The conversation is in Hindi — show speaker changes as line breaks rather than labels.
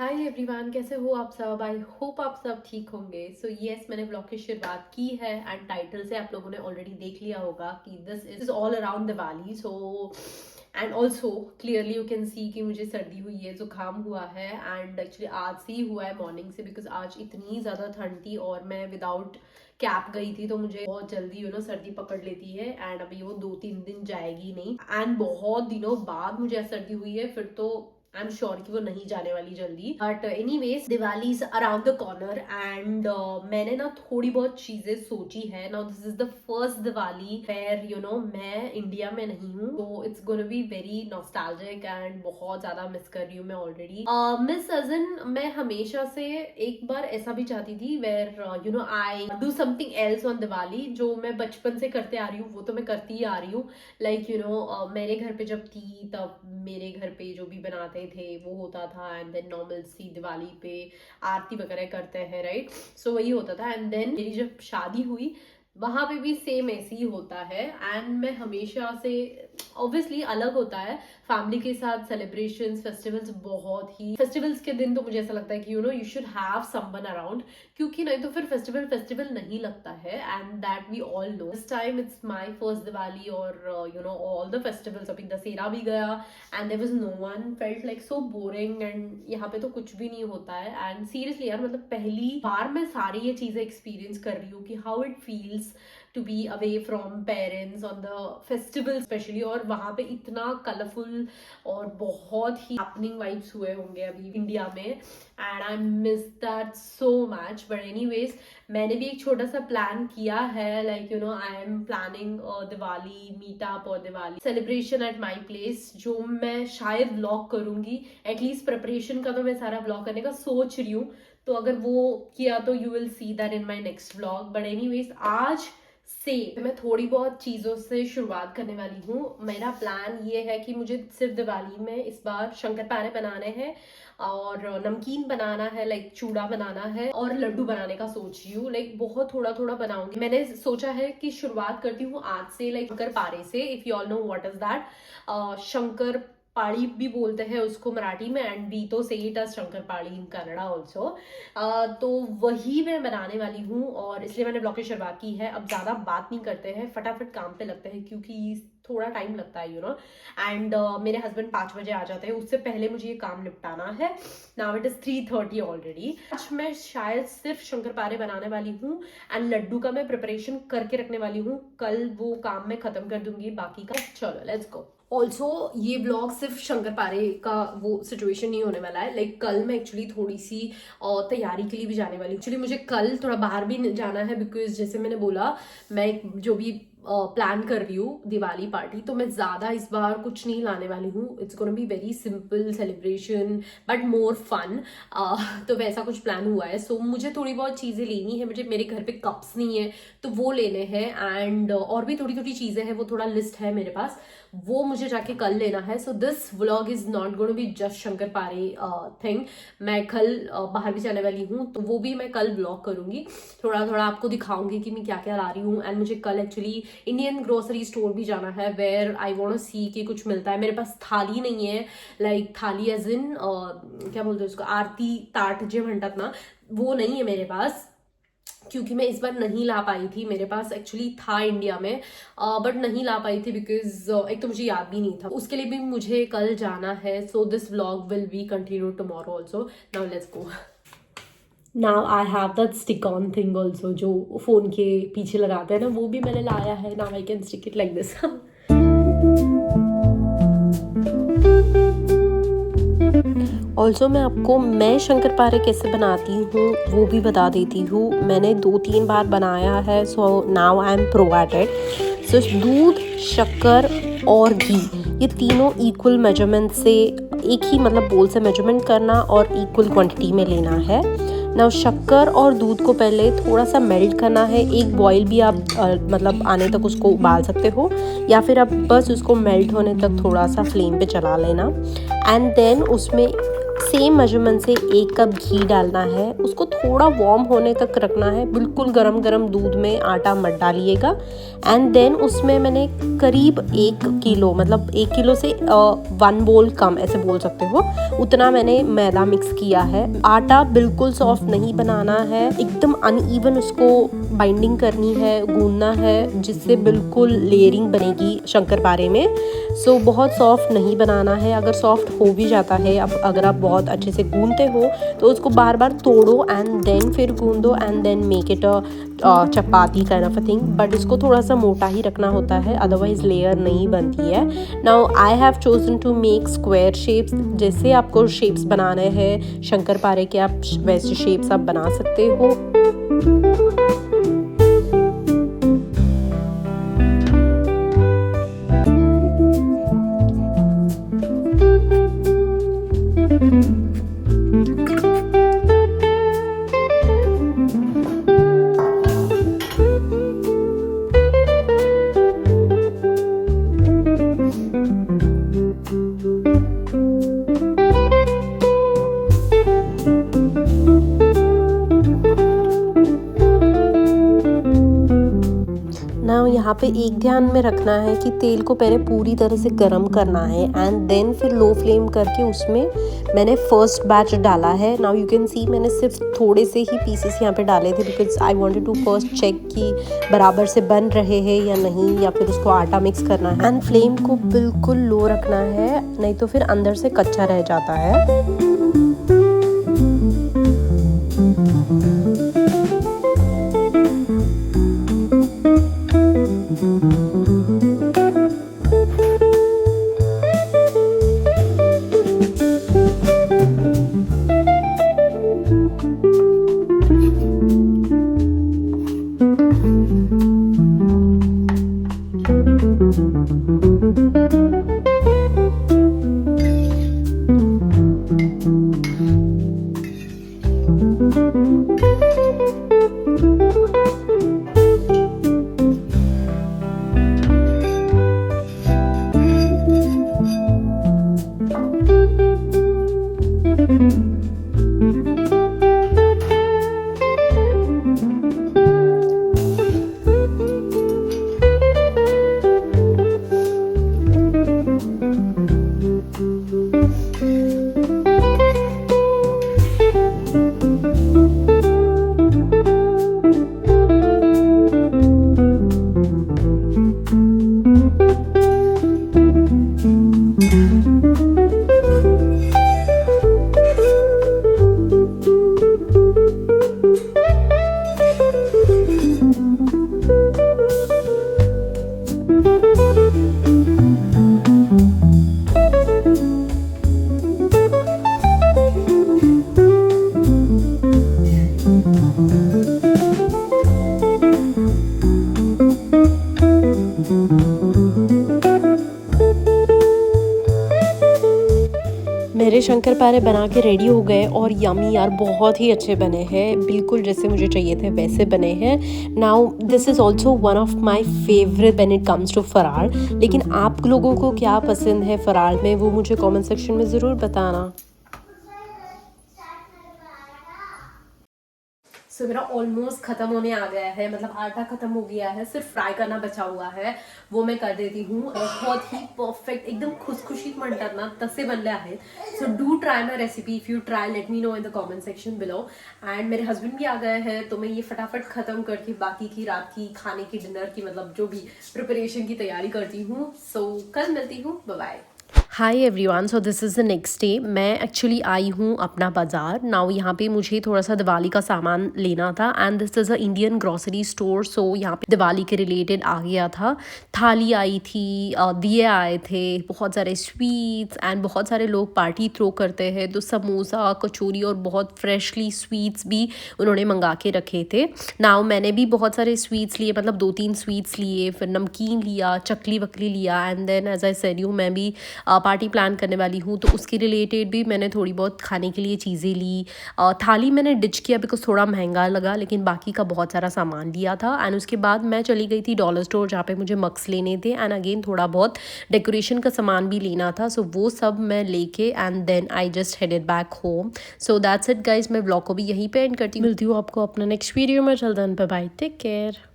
हाय एवरीवन, कैसे हो आप सब। आई होप आप सब ठीक होंगे। सो यस, मैंने ब्लॉग की शुरुआत की है एंड टाइटल से आप लोगों ने ऑलरेडी देख लिया होगा कि this is all around Diwali. So and also clearly you can see कि मुझे सर्दी हुई है, जुकाम हुआ है एंड एक्चुअली आज से ही हुआ है मॉर्निंग से, बिकॉज आज इतनी ज़्यादा ठंड थी और मैं विदाउट कैप गई थी तो मुझे बहुत जल्दी सर्दी पकड़ लेती है एंड अभी वो 2-3 दिन जाएगी नहीं एंड बहुत दिनों बाद मुझे सर्दी हुई है। फिर तो आई एम श्योर कि वो नहीं जाने वाली जल्दी। But anyways, Diwali is around the corner and मैंने ना थोड़ी बहुत चीजें सोची है। Now this is the first Diwali where मैं इंडिया में नहीं हूँ, तो it's gonna be very nostalgic and बहुत ज्यादा मिस कर रही हूँ मैं ऑलरेडी। मिस अजन मैं हमेशा से एक बार ऐसा भी चाहती थी where I do something else on Diwali, जो मैं बचपन से करते आ रही हूँ वो तो मैं करती ही आ रही हूँ। लाइक मेरे घर पे जब थी तब मेरे घर पे जो भी बनाते थे वो होता था एंड देन नॉर्मल सी दिवाली पे आरती वगैरह करते हैं, राइट। सो वही होता था एंड देन मेरी जब शादी हुई वहां पे भी सेम ऐसे ही होता है एंड मैं हमेशा से ऑब्वियसली अलग होता है फैमिली के साथ सेलिब्रेशंस फेस्टिवल्स। बहुत ही फेस्टिवल्स के दिन तो मुझे ऐसा लगता है कि you should have someone around, क्योंकि नहीं तो फिर फेस्टिवल नहीं लगता है and that we all know. This time it's my first Diwali और ऑल द फेस्टिवल्स, अभी दशहरा भी गया and there was no one, felt like so boring एंड यहाँ पे तो कुछ भी नहीं होता है। एंड सीरियसली यार, मतलब पहली बार मैं सारी ये चीजें एक्सपीरियंस कर रही हूँ कि how it feels to be away from parents on the festival specially. और वहां पे इतना कलरफुल और बहुत ही हैपनिंग वाइब्स हुए होंगे अभी इंडिया में and I miss that so much. But anyways, मैंने भी एक छोटा सा प्लान किया है, like I am planning Diwali meetup और Diwali celebration at my place, जो मैं शायद व्लॉग करूंगी। एटलीस्ट प्रिपरेशन का तो मैं सारा व्लॉग करने का सोच रही हूँ, तो अगर वो किया तो you will see that in my next vlog. But anyways, आज से मैं थोड़ी बहुत चीज़ों से शुरुआत करने वाली हूँ। मेरा प्लान ये है कि मुझे सिर्फ दिवाली में इस बार शंकरपारे बनाने हैं और नमकीन बनाना है, लाइक चूड़ा बनाना है और लड्डू बनाने का सोच रही हूँ। लाइक बहुत थोड़ा थोड़ा बनाऊंगी। मैंने सोचा है कि शुरुआत करती हूँ आज से, लाइक शंकरपारे से। If you all know what is that, Shankar पाड़ी भी बोलते हैं उसको मराठी में एंड वी तो से इट एज शंकर पाड़ी इन कन्नड़ा ऑल्सो। तो वही मैं बनाने वाली हूँ और इसलिए मैंने ब्लॉग की शुरुआत की है। अब ज्यादा बात नहीं करते हैं, फटाफट काम पे लगते हैं क्योंकि थोड़ा टाइम लगता है एंड मेरे हस्बैंड 5 बजे आ जाते हैं, उससे पहले मुझे ये काम निपटाना है। Now it is 3:30 already. आज मैं शायद सिर्फ शंकरपारे बनाने वाली हूँ एंड लड्डू का मैं प्रिपरेशन करके रखने वाली हूँ, कल वो काम मैं खत्म कर दूंगी बाकी का। चलो लेट्स गो। ऑल्सो ये ब्लॉग सिर्फ शंकरपारे का वो सिचुएशन नहीं होने वाला है। लाइक कल मैं एक्चुअली थोड़ी सी तैयारी के लिए भी जाने वाली हूँ। एक्चुअली मुझे कल थोड़ा बाहर भी जाना है बिकॉज जैसे मैंने बोला, मैं जो भी प्लान कर रही हूँ दिवाली पार्टी, तो मैं ज़्यादा इस बार कुछ नहीं लाने वाली हूँ। It's gonna be very simple celebration but more fun. तो वैसा कुछ प्लान हुआ है। सो मुझे थोड़ी बहुत चीज़ें लेनी है। मुझे मेरे घर पे कप्स नहीं है तो वो लेने हैं एंड और भी थोड़ी थोड़ी चीज़ें हैं, वो थोड़ा लिस्ट है मेरे पास, वो मुझे जाके कल लेना है। So this vlog is not gonna be just shankarpare thing. मैं कल बाहर भी जाने वाली हूँ तो वो भी मैं कल व्लॉग करूंगी, थोड़ा थोड़ा आपको दिखाऊंगी कि मैं क्या क्या ला रही हूँ। एंड मुझे कल एक्चुअली इंडियन ग्रोसरी स्टोर भी जाना है वेयर आई वांट टू सी कि कुछ मिलता है। मेरे पास थाली नहीं है, लाइक थाली एज इन क्या बोलते हैं उसको, आरती ताट जे म्हणतात ना, वो नहीं है मेरे पास क्योंकि मैं इस बार नहीं ला पाई थी। मेरे पास एक्चुअली था इंडिया में बट नहीं ला पाई थी बिकॉज एक तो मुझे याद भी नहीं था। उसके लिए भी मुझे कल जाना है। So this vlog will be continue tomorrow also. Now let's go. Now I have that stick on thing also, जो फोन के पीछे लगाते हैं ना, वो भी मैंने लाया है। Now I can stick it like this. Also मैं शंकरपारे कैसे बनाती हूँ वो भी बता देती हूँ। मैंने 2-3 बार बनाया है, so now I am pro at it. So दूध, शक्कर और घी, ये तीनों इक्वल मेजरमेंट से, एक ही मतलब बोल से मेजरमेंट करना और इक्वल क्वांटिटी में लेना है। ना शक्कर और दूध को पहले थोड़ा सा मेल्ट करना है। एक बॉईल भी आप मतलब आने तक उसको उबाल सकते हो या फिर आप बस उसको मेल्ट होने तक थोड़ा सा फ्लेम पे चला लेना। एंड देन उसमें
सेम मेजरमेंट से 1 कप घी डालना है, उसको थोड़ा वार्म होने तक रखना है, बिल्कुल गरम गरम दूध में आटा मत डालिएगा। एंड देन उसमें मैंने करीब 1 किलो, मतलब 1 किलो से 1 बोल कम ऐसे बोल सकते हो, उतना मैंने मैदा मिक्स किया है। आटा बिल्कुल सॉफ्ट नहीं बनाना है, एकदम अनइवन उसको बाइंडिंग करनी है, गूंदना है, जिससे बिल्कुल लेयरिंग बनेगी शंकरपारे में। सो बहुत सॉफ्ट नहीं बनाना है। अगर सॉफ्ट हो भी जाता है, अब अगर आप बहुत अच्छे से गूंदते हो तो उसको बार बार तोड़ो एंड देन फिर गूंदो and then make it a chapati kind of a thing. But इसको थोड़ा सा मोटा ही रखना होता है, अदरवाइज लेयर नहीं बनती है। Now I have chosen to make square shapes. जैसे आपको शेप्स बनाने हैं शंकरपारे के, आप वैसे शेप्स आप बना सकते हो। यहाँ पे एक ध्यान में रखना है कि तेल को पहले पूरी तरह से गर्म करना है एंड देन फिर लो फ्लेम करके उसमें मैंने फर्स्ट बैच डाला है। नाउ यू कैन सी मैंने सिर्फ थोड़े से ही पीसेस यहाँ पे डाले थे because I wanted to first check कि बराबर से बन रहे हैं या नहीं, या फिर उसको आटा मिक्स करना है। एंड फ्लेम को बिल्कुल लो रखना है, नहीं तो फिर अंदर से कच्चा रह जाता है। मेरे शंकरपारे बना के रेडी हो गए और यमी यार बहुत ही अच्छे बने हैं, बिल्कुल जैसे मुझे चाहिए थे वैसे बने हैं। Now this is also one of my favourite when it comes to फरार। लेकिन आप लोगों को क्या पसंद है फरार में, वो मुझे कमेंट सेक्शन में ज़रूर बताना।
सो मेरा ऑलमोस्ट ख़त्म होने आ गया है, मतलब आटा ख़त्म हो गया है, सिर्फ फ्राई करना बचा हुआ है, वो मैं कर देती हूँ। बहुत ही परफेक्ट एकदम खुशखुशी म्हणतात ना तसे बनले आहेत। So do try my recipe, if you try let me know in the comment section below. And मेरे हस्बैंड भी आ गए हैं, तो मैं ये फटाफट ख़त्म करके बाकी की रात की खाने की, डिनर की, मतलब जो भी प्रिपरेशन की तैयारी करती हूँ। सो कल मिलती हूँ, bye bye.
Hi everyone, so this is the next day. मैं एक्चुअली आई हूँ अपना बाज़ार। नाउ यहाँ पे मुझे थोड़ा सा दिवाली का सामान लेना था and this is a Indian grocery store. So यहाँ पे दिवाली के रिलेटेड आ गया था, थाली आई थी, दिए आए थे, बहुत सारे स्वीट्स एंड बहुत सारे लोग पार्टी थ्रो करते हैं तो समोसा, कचौरी और बहुत फ्रेशली स्वीट्स भी उन्होंने मंगा के रखे थे। नाउ मैंने भी बहुत सारे स्वीट्स लिए, मतलब 2-3 स्वीट्स लिए, फिर नमकीन लिया, चकली वकली लिया and then as I said you मैं भी पार्टी प्लान करने वाली हूँ, तो उसके रिलेटेड भी मैंने थोड़ी बहुत खाने के लिए चीज़ें ली। थाली मैंने डिच किया बिकॉज थोड़ा महंगा लगा, लेकिन बाकी का बहुत सारा सामान लिया था। एंड उसके बाद मैं चली गई थी डॉलर स्टोर जहाँ पे मुझे मग्स लेने थे एंड अगेन थोड़ा बहुत डेकोरेशन का सामान भी लेना था। सो वो सब मैं लेके and then I just headed back home. So that's it guys, मैं ब्लॉग को भी यहीं पे एंड करती हूँ। मिलती हूँ आपको अपना नेक्स्ट वीडियो में। चल then, bye bye, take care.